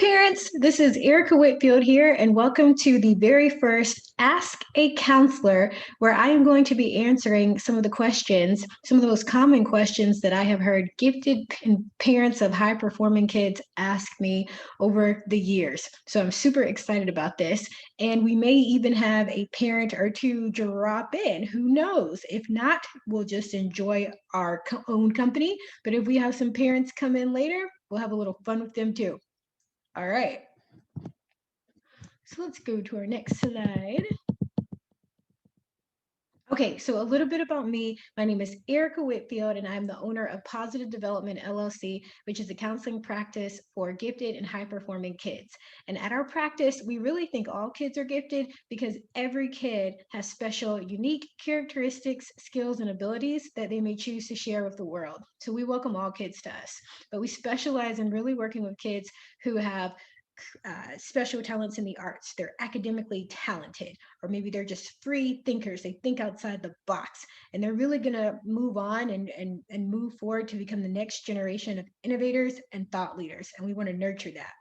parents. This is Erica Whitfield here, and welcome to the very first Ask a Counselor, where I am going to be answering some of the questions, some of the most common questions that I have heard gifted parents of high performing kids ask me over the years. So I'm super excited about this, and we may even have a parent or two drop in. Who knows? If not, we'll just enjoy our own company. But if we have some parents come in later, we'll have a little fun with them too. All right. So let's go to our next slide. Okay, so a little bit about me. My name is Erica Whitfield, and I'm the owner of Positive Development LLC, which is a counseling practice for gifted and high-performing kids. And at our practice, we really think all kids are gifted because every kid has special, unique characteristics, skills, and abilities that they may choose to share with the world. So we welcome all kids to us, but we specialize in really working with kids who have special talents in the arts. They're academically talented, or maybe they're just free thinkers. They think outside the box, and they're really going to move on and move forward to become the next generation of innovators and thought leaders. And we want to nurture that.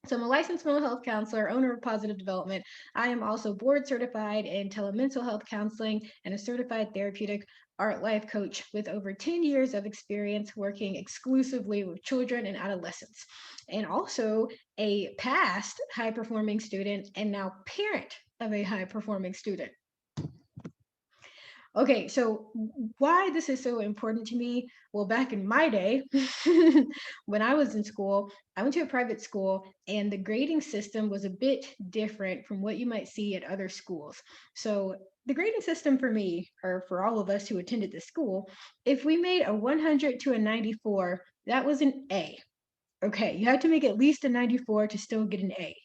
So I'm a licensed mental health counselor, owner of Positive Development. I am also board certified in telemental health counseling and a certified therapeutic art life coach with over 10 years of experience working exclusively with children and adolescents, and also a past high performing student and now parent of a high performing student. Okay, so why this is so important to me? Well, back in my day, when I was in school, I went to a private school, and the grading system was a bit different from what you might see at other schools. So the grading system for me, or for all of us who attended the school, if we made a 100 to a 94, that was an A. Okay, you had to make at least a 94 to still get an A.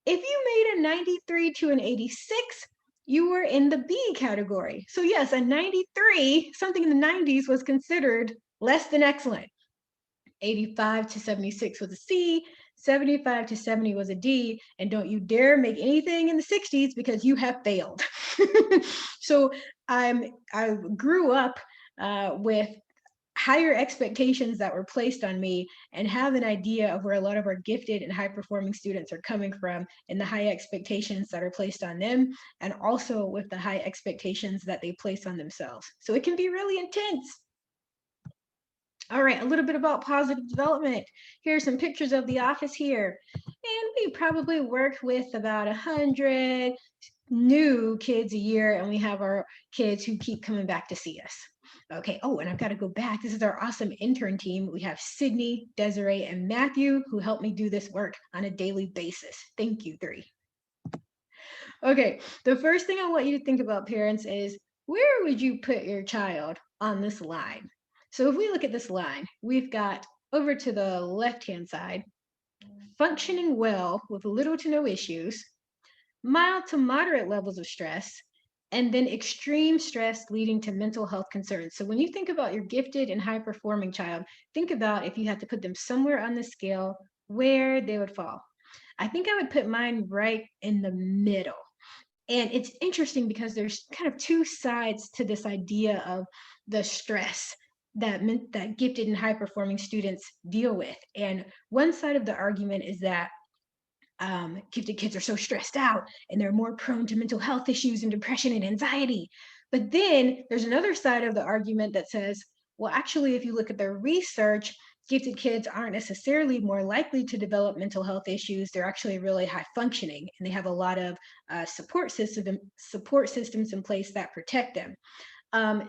If you made a 93 to an 86, you were in the B category. So yes, a 93, something in the 90s, was considered less than excellent. 85 to 76 was a C, 75 to 70 was a D, and don't you dare make anything in the 60s because you have failed. So I grew up with higher expectations that were placed on me, and have an idea of where a lot of our gifted and high performing students are coming from, and the high expectations that are placed on them, and also with the high expectations that they place on themselves. So it can be really intense. All right, a little bit about Positive Development. Here's some pictures of the office here. And we probably work with about 100 new kids a year, and we have our kids who keep coming back to see us. Okay, oh, and I've got to go back. This is our awesome intern team. We have Sydney, Desiree, and Matthew who help me do this work on a daily basis. Thank you, three. Okay, the first thing I want you to think about, parents, is where would you put your child on this line? So if we look at this line, we've got over to the left-hand side, functioning well with little to no issues, mild to moderate levels of stress, and then extreme stress leading to mental health concerns. So when you think about your gifted and high performing child, think about if you had to put them somewhere on the scale, where they would fall. I think I would put mine right in the middle. And it's interesting because there's kind of two sides to this idea of the stress that gifted and high performing students deal with. And one side of the argument is that gifted kids are so stressed out and they're more prone to mental health issues and depression and anxiety. But then there's another side of the argument that says, well, actually, if you look at the research, gifted kids aren't necessarily more likely to develop mental health issues. They're actually really high functioning, and they have a lot of support systems in place that protect them.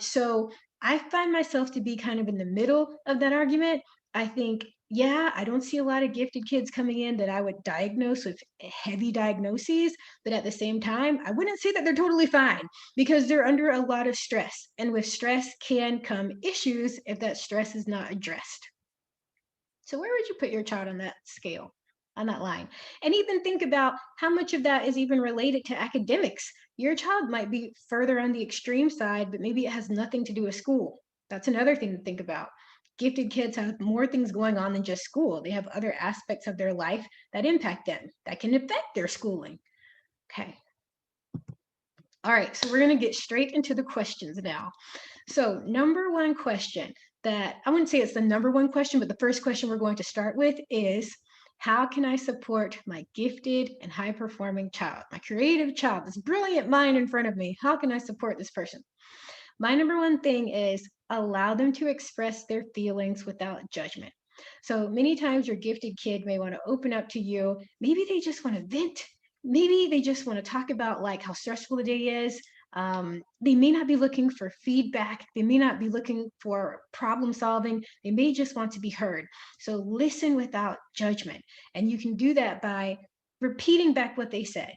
So I find myself to be kind of in the middle of that argument. I think, yeah, I don't see a lot of gifted kids coming in that I would diagnose with heavy diagnoses, but at the same time, I wouldn't say that they're totally fine because they're under a lot of stress. And with stress can come issues if that stress is not addressed. So where would you put your child on that scale, on that line? And even think about how much of that is even related to academics. Your child might be further on the extreme side, but maybe it has nothing to do with school. That's another thing to think about. Gifted kids have more things going on than just school. They have other aspects of their life that impact them, that can affect their schooling. Okay. All right, so we're going to get straight into the questions now. So number one question that I wouldn't say it's the number one question, but the first question we're going to start with is, How can I support my gifted and high performing child, my creative child, this brilliant mind in front of me? How can I support this person? My number one thing is allow them to express their feelings without judgment. So many times your gifted kid may want to open up to you. Maybe they just want to vent. Maybe they just want to talk about like how stressful the day is. They may not be looking for feedback. They may not be looking for problem solving. They may just want to be heard. So listen without judgment. And you can do that by repeating back what they said,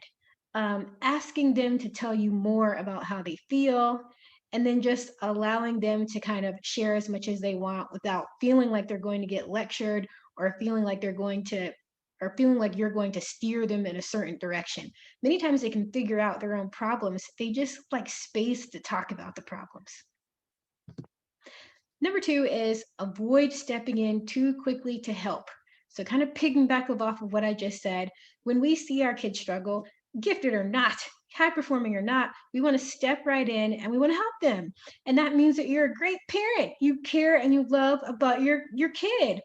asking them to tell you more about how they feel, and then just allowing them to kind of share as much as they want without feeling like they're going to get lectured, or feeling like they're going to or feeling like you're going to steer them in a certain direction. Many times they can figure out their own problems. They just like space to talk about the problems. Number two is avoid stepping in too quickly to help. So, kind of piggyback off of what I just said, when we see our kids struggle, gifted or not, high performing or not, we want to step right in and we want to help them. And that means that you're a great parent. You care and you love about your kid.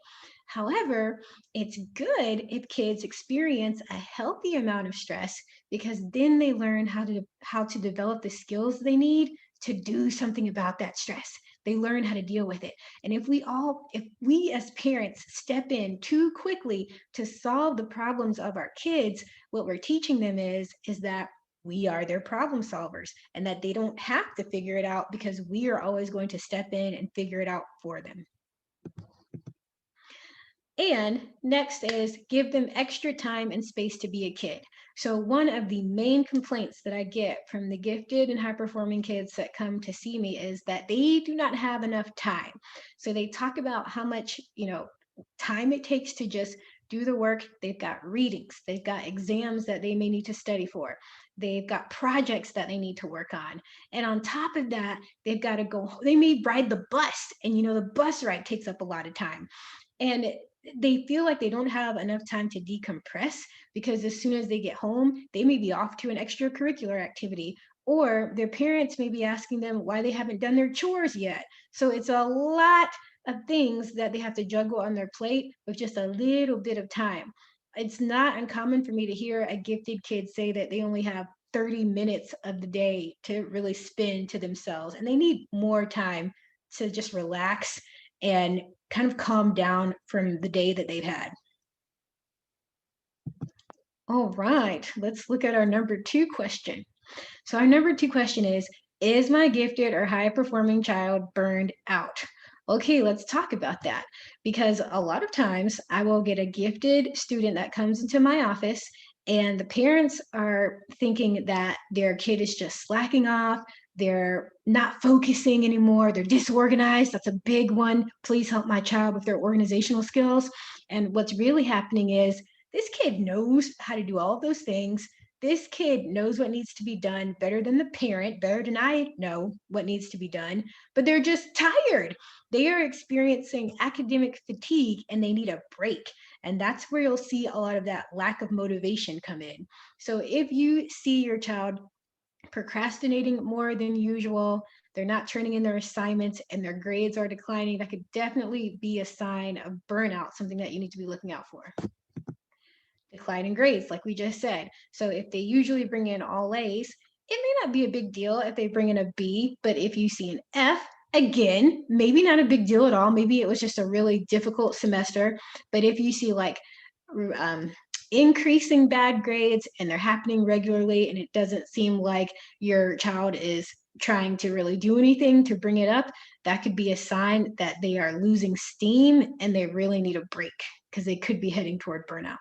However, it's good if kids experience a healthy amount of stress, because then they learn how to develop the skills they need to do something about that stress. They learn how to deal with it. And if we as parents step in too quickly to solve the problems of our kids, what we're teaching them is that we are their problem solvers, and that they don't have to figure it out, because we are always going to step in and figure it out for them. And next is give them extra time and space to be a kid. So, one of the main complaints that I get from the gifted and high performing kids that come to see me is that they do not have enough time. So, they talk about how much, time it takes to just do the work. They've got readings, they've got exams that they may need to study for, they've got projects that they need to work on. And on top of that, they've got to go, they may ride the bus, and the bus ride takes up a lot of time. And they feel like they don't have enough time to decompress, because as soon as they get home, they may be off to an extracurricular activity, or their parents may be asking them why they haven't done their chores yet. So it's a lot of things that they have to juggle on their plate with just a little bit of time. It's not uncommon for me to hear a gifted kid say that they only have 30 minutes of the day to really spend to themselves, and they need more time to just relax and kind of calm down from the day that they've had. All right, let's look at our number two question. So, our number two question is my gifted or high performing child burned out? Okay, let's talk about that, because a lot of times I will get a gifted student that comes into my office, and the parents are thinking that their kid is just slacking off. They're not focusing anymore. They're disorganized. That's a big one. Please help my child with their organizational skills. And what's really happening is this kid knows how to do all of those things. This kid knows what needs to be done better than the parent, better than I know what needs to be done, but they're just tired. They are experiencing academic fatigue and they need a break. And that's where you'll see a lot of that lack of motivation come in. So if you see your child procrastinating more than usual, they're not turning in their assignments, and their grades are declining, that could definitely be a sign of burnout, something that you need to be looking out for. Declining grades, like we just said. So if they usually bring in all A's, it may not be a big deal if they bring in a B, but if you see an F, again, maybe not a big deal at all. Maybe it was just a really difficult semester. But if you see like um, increasing bad grades and they're happening regularly, and it doesn't seem like your child is trying to really do anything to bring it up, that could be a sign that they are losing steam and they really need a break, because they could be heading toward burnout.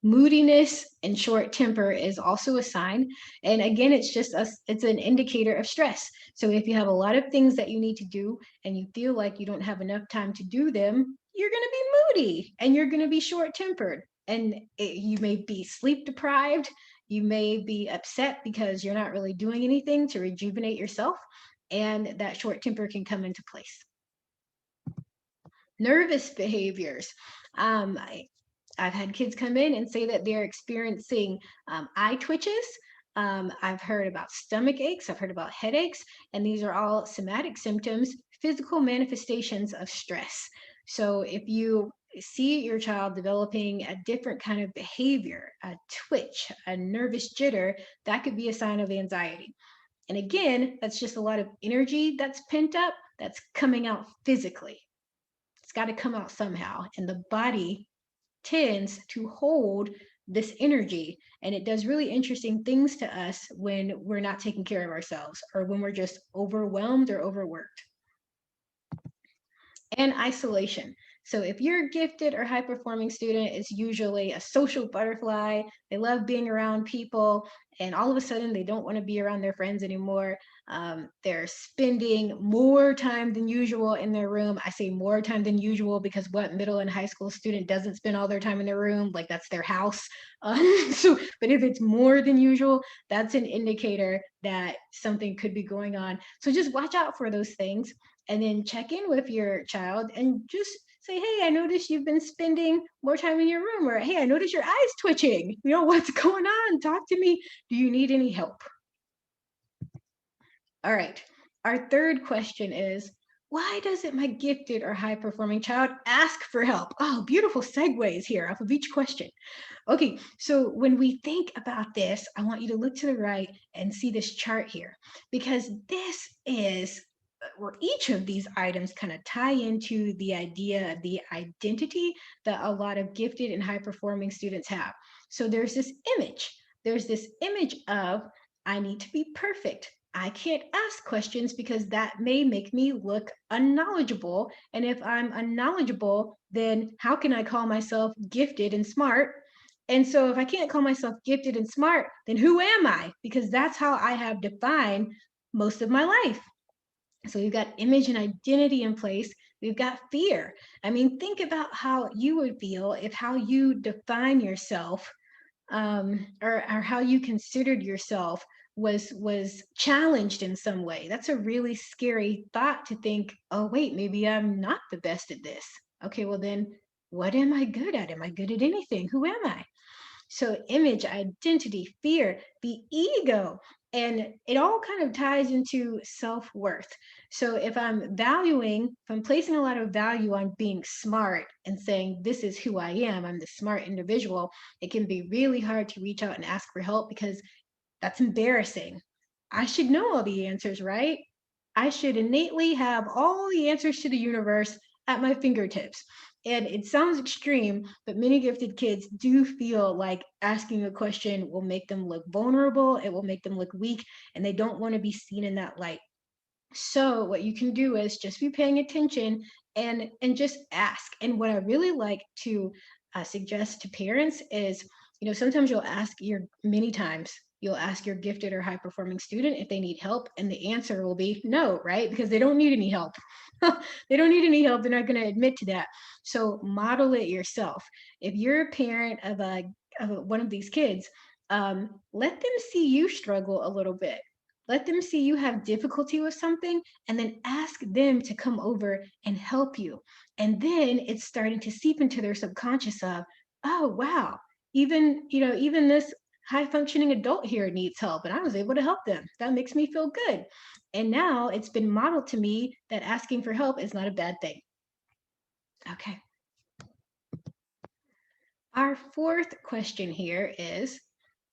Moodiness and short temper is also a sign. And again, it's an indicator of stress. So if you have a lot of things that you need to do and you feel like you don't have enough time to do them, you're going to be moody and you're going to be short tempered. And you may be sleep deprived. You may be upset because you're not really doing anything to rejuvenate yourself. And that short temper can come into place. Nervous behaviors. I've had kids come in and say that they're experiencing eye twitches. I've heard about stomach aches. I've heard about headaches. And these are all somatic symptoms, physical manifestations of stress. So if you see your child developing a different kind of behavior, a twitch, a nervous jitter, that could be a sign of anxiety. And again, that's just a lot of energy that's pent up that's coming out physically. It's got to come out somehow. And the body tends to hold this energy. And it does really interesting things to us when we're not taking care of ourselves or when we're just overwhelmed or overworked. And isolation. So if you're a gifted or high performing student, it's usually a social butterfly. They love being around people, and all of a sudden they don't want to be around their friends anymore. They're spending more time than usual in their room. I say more time than usual because what middle and high school student doesn't spend all their time in their room? Like that's their house. But if it's more than usual, that's an indicator that something could be going on. So just watch out for those things and then check in with your child and just say, hey, I noticed you've been spending more time in your room, or hey, I noticed your eyes twitching. What's going on? Talk to me. Do you need any help? All right. Our third question is, why doesn't my gifted or high performing child ask for help? Oh, beautiful segues here off of each question. Okay, so when we think about this, I want you to look to the right and see this chart here, because this is where each of these items kind of tie into the idea of the identity that a lot of gifted and high performing students have. So there's this image. There's this image of, I need to be perfect. I can't ask questions because that may make me look unknowledgeable. And if I'm unknowledgeable, then how can I call myself gifted and smart? And so if I can't call myself gifted and smart, then who am I? Because that's how I have defined most of my life. So we've got image and identity in place. We've got fear. I mean, think about how you would feel if how you define yourself, or how you considered yourself was challenged in some way. That's a really scary thought to think, oh wait, maybe I'm not the best at this. Okay, well then what am I good at? Am I good at anything? Who am I? So image, identity, fear, the ego, and it all kind of ties into self-worth. So if I'm placing a lot of value on being smart and saying, this is who I am, I'm the smart individual, it can be really hard to reach out and ask for help because that's embarrassing. I should know all the answers, right? I should innately have all the answers to the universe at my fingertips. And it sounds extreme, but many gifted kids do feel like asking a question will make them look vulnerable, it will make them look weak, and they don't want to be seen in that light. So what you can do is just be paying attention and just ask. And what I really like to suggest to parents is, sometimes you'll ask your many times you'll ask your gifted or high performing student if they need help, and the answer will be no, right? Because they don't need any help. They don't need any help. They're not going to admit to that. So model it yourself. If you're a parent of one of these kids, let them see you struggle a little bit. Let them see you have difficulty with something and then ask them to come over and help you. And then it's starting to seep into their subconscious of, oh, wow, even this high functioning adult here needs help and I was able to help them. That makes me feel good. And now it's been modeled to me that asking for help is not a bad thing. Okay. Our fourth question here is,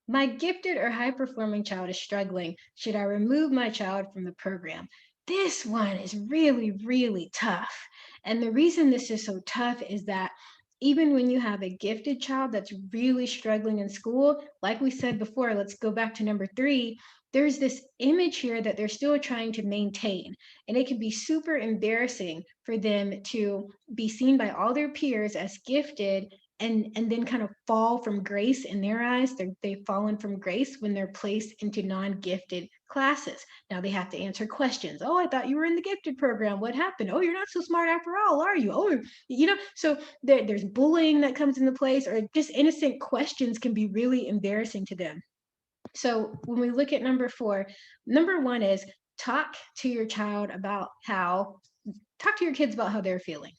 my gifted or high performing child is struggling. Should I remove my child from the program? This one is really, really tough. And the reason this is so tough is that even when you have a gifted child that's really struggling in school, like we said before, let's go back to number 3. There's this image here that they're still trying to maintain. And it can be super embarrassing for them to be seen by all their peers as gifted and then kind of fall from grace in their eyes. They've fallen from grace when they're placed into non-gifted classes. Now they have to answer questions. Oh, I thought you were in the gifted program. What happened? Oh, you're not so smart after all, are you? Oh, so there's bullying that comes into place, or just innocent questions can be really embarrassing to them. So when we look at number 4, number 1 is talk to your child about talk to your kids about how they're feeling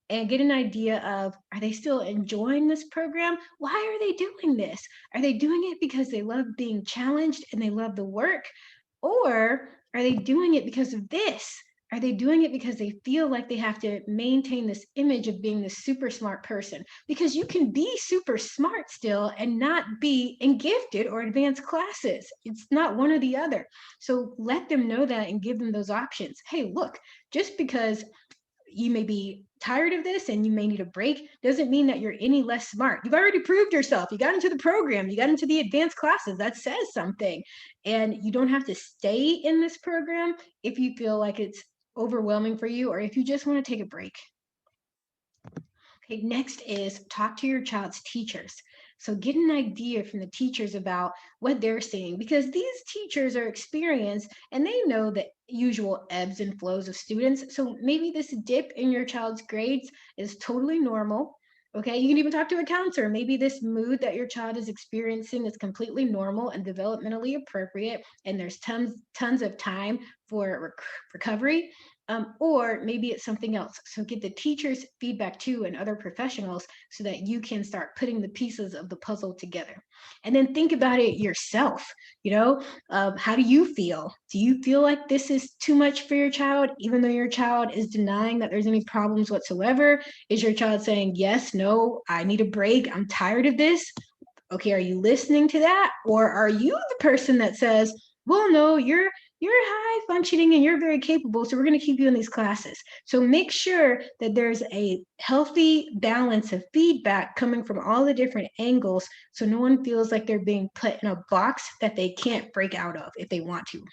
and get an idea of, are they still enjoying this program? Why are they doing this? Are they doing it because they love being challenged and they love the work? Or are they doing it because of this? Are they doing it because they feel like they have to maintain this image of being this super smart person? Because you can be super smart still and not be in gifted or advanced classes. It's not one or the other. So let them know that and give them those options. Hey, look, just because you may be tired of this and you may need a break doesn't mean that you're any less smart. You've already proved yourself. You got into the program, you got into the advanced classes. That says something. And you don't have to stay in this program if you feel like it's overwhelming for you or if you just want to take a break. Okay, next is talk to your child's teachers. So get an idea from the teachers about what they're seeing because these teachers are experienced and they know the usual ebbs and flows of students. So maybe this dip in your child's grades is totally normal. Okay, you can even talk to a counselor. Maybe this mood that your child is experiencing is completely normal and developmentally appropriate, and there's tons of time for recovery. Or maybe it's something else. So get the teacher's feedback too and other professionals so that you can start putting the pieces of the puzzle together. And then think about it yourself. How do you feel? Do you feel like this is too much for your child, even though your child is denying that there's any problems whatsoever? Is your child saying, yes, no, I need a break, I'm tired of this? Okay, are you listening to that? Or are you the person that says, well, no, you're high functioning and you're very capable, so we're going to keep you in these classes. So make sure that there's a healthy balance of feedback coming from all the different angles so no one feels like they're being put in a box that they can't break out of if they want to.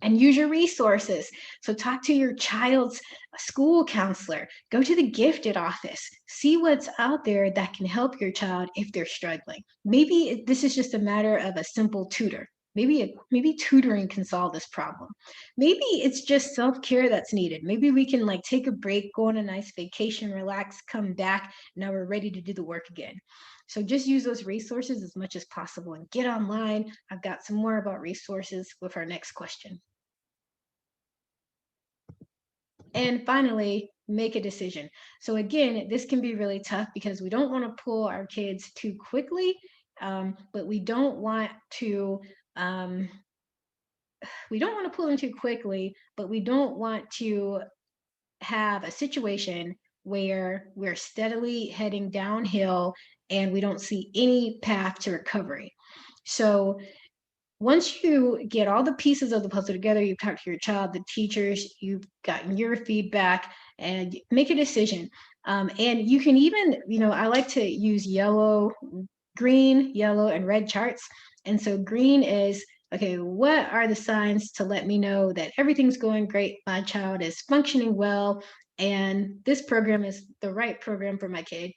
And use your resources. So talk to your child's school counselor, go to the gifted office, see what's out there that can help your child if they're struggling. Maybe this is just a matter of a simple tutor. Maybe tutoring can solve this problem. Maybe it's just self-care that's needed. Maybe we can like take a break, go on a nice vacation, relax, come back. Now we're ready to do the work again. So just use those resources as much as possible and get online. I've got some more about resources with our next question. And finally, make a decision. So again, this can be really tough because we don't want to pull our kids too quickly, but um, we don't want to pull them too quickly, but we don't want to have a situation where we're steadily heading downhill and we don't see any path to recovery. So once you get all the pieces of the puzzle together, you've talked to your child, the teachers, you've gotten your feedback, and make a decision. And you can even, I like to use green, yellow, and red charts. And so green is, okay, what are the signs to let me know that everything's going great? My child is functioning well, and this program is the right program for my kid.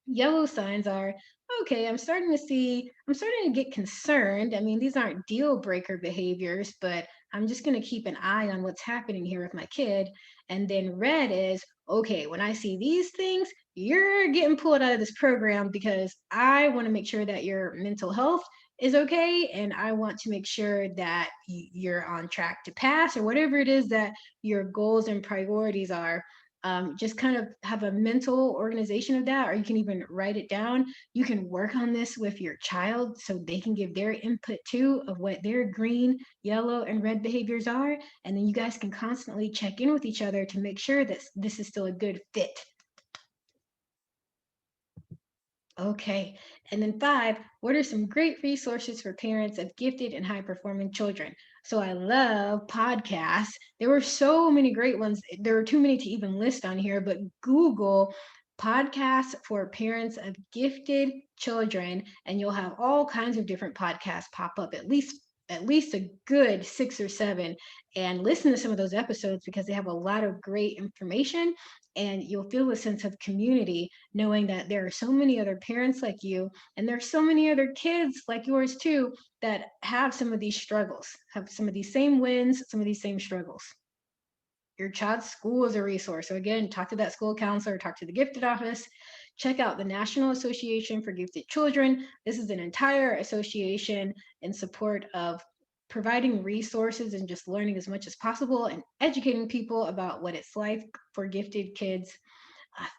Yellow signs are, okay, I'm starting to get concerned. I mean, these aren't deal breaker behaviors, but I'm just going to keep an eye on what's happening here with my kid. And then red is, okay, when I see these things, you're getting pulled out of this program because I want to make sure that your mental health is okay. And I want to make sure that you're on track to pass or whatever it is that your goals and priorities are. Just kind of have a mental organization of that, or you can even write it down. You can work on this with your child so they can give their input too of what their green, yellow, and red behaviors are. And then you guys can constantly check in with each other to make sure that this is still a good fit. Okay. And then 5, what are some great resources for parents of gifted and high performing children? So I love podcasts. There were so many great ones. There are too many to even list on here, but Google podcasts for parents of gifted children, and you'll have all kinds of different podcasts pop up, at least a good 6 or 7, and listen to some of those episodes because they have a lot of great information, and you'll feel a sense of community knowing that there are so many other parents like you and there's so many other kids like yours too that have some of these struggles, have some of these same wins, some of these same struggles. Your child's school is a resource. So again, talk to that school counselor, talk to the gifted office, check out the National Association for Gifted Children. This is an entire association in support of providing resources and just learning as much as possible and educating people about what it's like for gifted kids.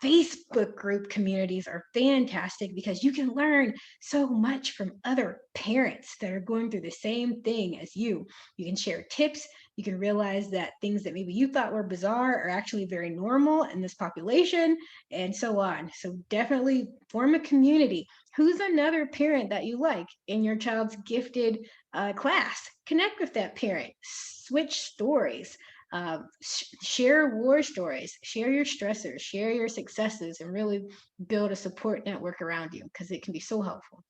Facebook group communities are fantastic because you can learn so much from other parents that are going through the same thing as you. You can share tips, You can realize that things that maybe you thought were bizarre are actually very normal in this population, and so on. So definitely form a community. Who's another parent that you like in your child's gifted class? Connect with that parent, switch stories, share war stories, share your stressors, share your successes, and really build a support network around you, because it can be so helpful.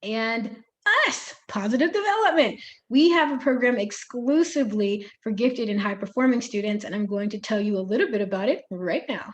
And us, positive development. We have a program exclusively for gifted and high performing students, and I'm going to tell you a little bit about it right now.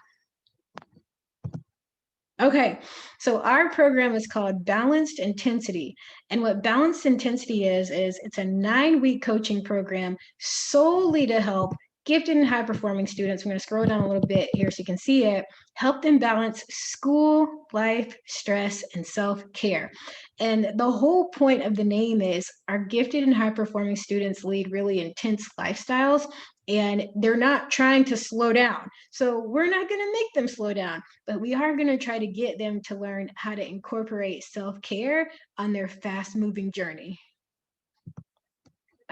Okay, so our program is called Balanced Intensity. And what Balanced Intensity is it's a 9-week coaching program solely to help gifted and high performing students. I'm going to scroll down a little bit here so you can see it. Help them balance school, life, stress, and self-care. And the whole point of the name is our gifted and high performing students lead really intense lifestyles, and they're not trying to slow down. So we're not going to make them slow down, but we are going to try to get them to learn how to incorporate self-care on their fast-moving journey.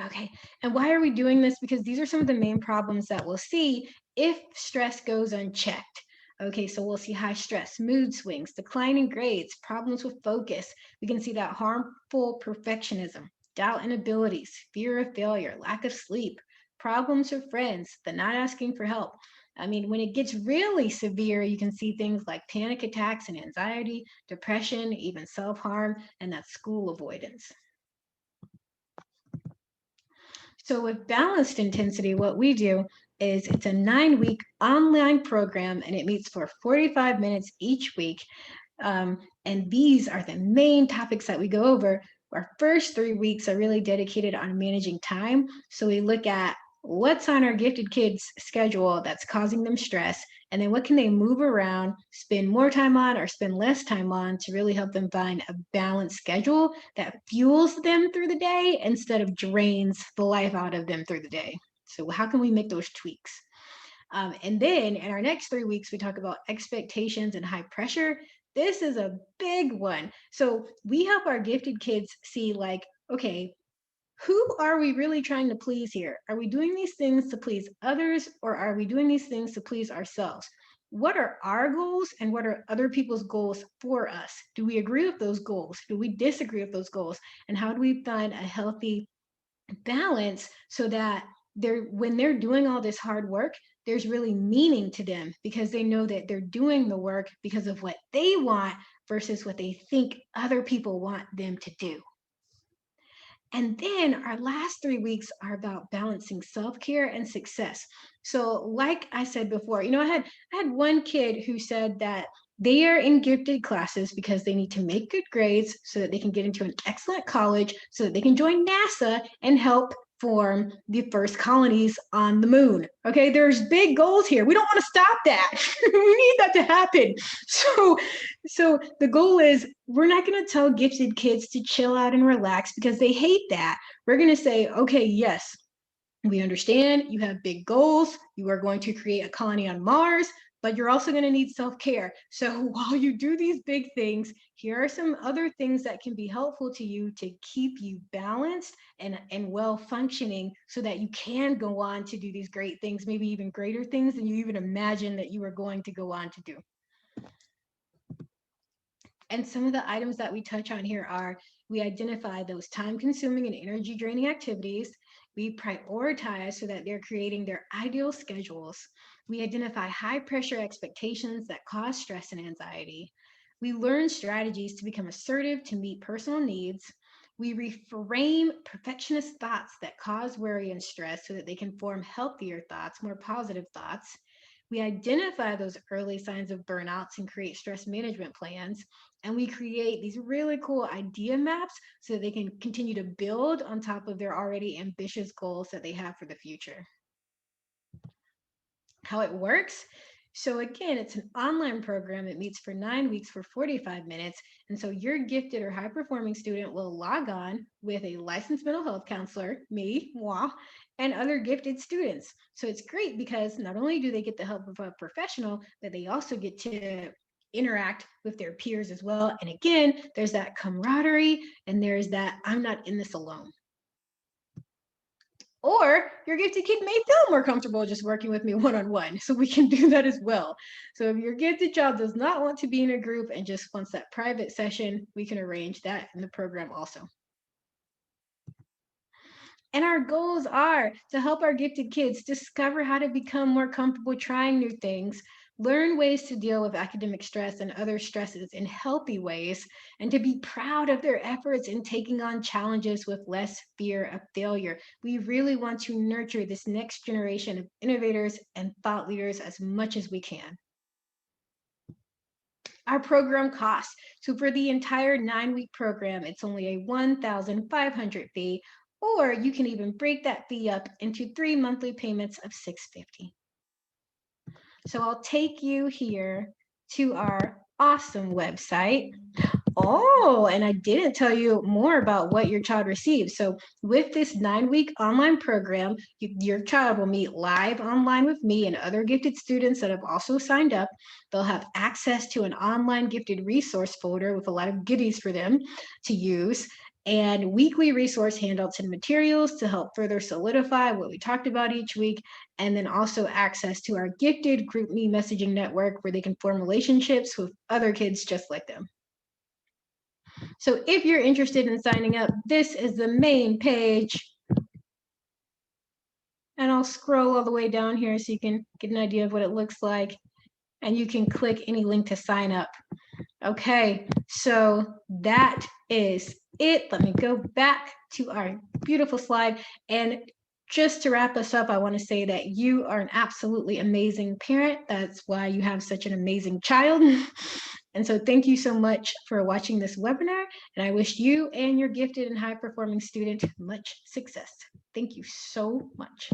Okay, and why are we doing this? Because these are some of the main problems that we'll see if stress goes unchecked. Okay, so we'll see high stress, mood swings, declining grades, problems with focus. We can see that harmful perfectionism, doubt in abilities, fear of failure, lack of sleep, problems with friends, the not asking for help. I mean, when it gets really severe, you can see things like panic attacks and anxiety, depression, even self-harm, and that school avoidance. So with Balanced Intensity, what we do is it's a 9-week online program, and it meets for 45 minutes each week. And these are the main topics that we go over. Our first 3 weeks are really dedicated on managing time. So we look at what's on our gifted kids' schedule that's causing them stress, and then what can they move around, spend more time on, or spend less time on to really help them find a balanced schedule that fuels them through the day instead of drains the life out of them through the day. So how can we make those tweaks? And then in our next 3 weeks, we talk about expectations and high pressure. This is a big one. So we help our gifted kids see, like, okay, who are we really trying to please here? Are we doing these things to please others, or are we doing these things to please ourselves? What are our goals and what are other people's goals for us? Do we agree with those goals? Do we disagree with those goals? And how do we find a healthy balance so that when they're doing all this hard work, there's really meaning to them, because they know that they're doing the work because of what they want versus what they think other people want them to do. And then our last 3 weeks are about balancing self-care and success. So, like I said before, I had one kid who said that they are in gifted classes because they need to make good grades so that they can get into an excellent college, so that they can join NASA and help form the first colonies on the moon. Okay, there's big goals here. We don't want to stop that. We need that to happen. So the goal is, we're not going to tell gifted kids to chill out and relax because they hate that. We're going to say, okay, yes, we understand you have big goals. You are going to create a colony on Mars, but you're also going to need self-care. So while you do these big things, here are some other things that can be helpful to you to keep you balanced and well functioning, so that you can go on to do these great things, maybe even greater things than you even imagined that you were going to go on to do. And some of the items that we touch on here are: we identify those time consuming and energy draining activities. We prioritize so that they're creating their ideal schedules. We identify high pressure expectations that cause stress and anxiety. We learn strategies to become assertive to meet personal needs. We reframe perfectionist thoughts that cause worry and stress so that they can form healthier thoughts, more positive thoughts. We identify those early signs of burnouts and create stress management plans. And we create these really cool idea maps so that they can continue to build on top of their already ambitious goals that they have for the future. How it works: so again, it's an online program. It meets for 9 weeks for 45 minutes. And so your gifted or high performing student will log on with a licensed mental health counselor, me, moi, and other gifted students. So it's great because not only do they get the help of a professional, but they also get to interact with their peers as well. And again, there's that camaraderie, and there's that I'm not in this alone. Or your gifted kid may feel more comfortable just working with me one-on-one. So we can do that as well. So if your gifted child does not want to be in a group and just wants that private session, we can arrange that in the program also. And our goals are to help our gifted kids discover how to become more comfortable trying new things, learn ways to deal with academic stress and other stresses in healthy ways, and to be proud of their efforts in taking on challenges with less fear of failure. We really want to nurture this next generation of innovators and thought leaders as much as we can. Our program costs. So for the entire 9-week program, it's only a 1,500 fee, or you can even break that fee up into 3 monthly payments of 650. So I'll take you here to our awesome website. Oh, and I didn't tell you more about what your child receives. So, with this 9-week online program, your child will meet live online with me and other gifted students that have also signed up. They'll have access to an online gifted resource folder with a lot of goodies for them to use, and weekly resource handouts and materials to help further solidify what we talked about each week, and then also access to our gifted GroupMe messaging network where they can form relationships with other kids just like them. So if you're interested in signing up, this is the main page. And I'll scroll all the way down here so you can get an idea of what it looks like. And you can click any link to sign up. Okay, so that is it. Let me go back to our beautiful slide. And just to wrap us up, I want to say that you are an absolutely amazing parent. That's why you have such an amazing child. And so thank you so much for watching this webinar. And I wish you and your gifted and high performing student much success. Thank you so much.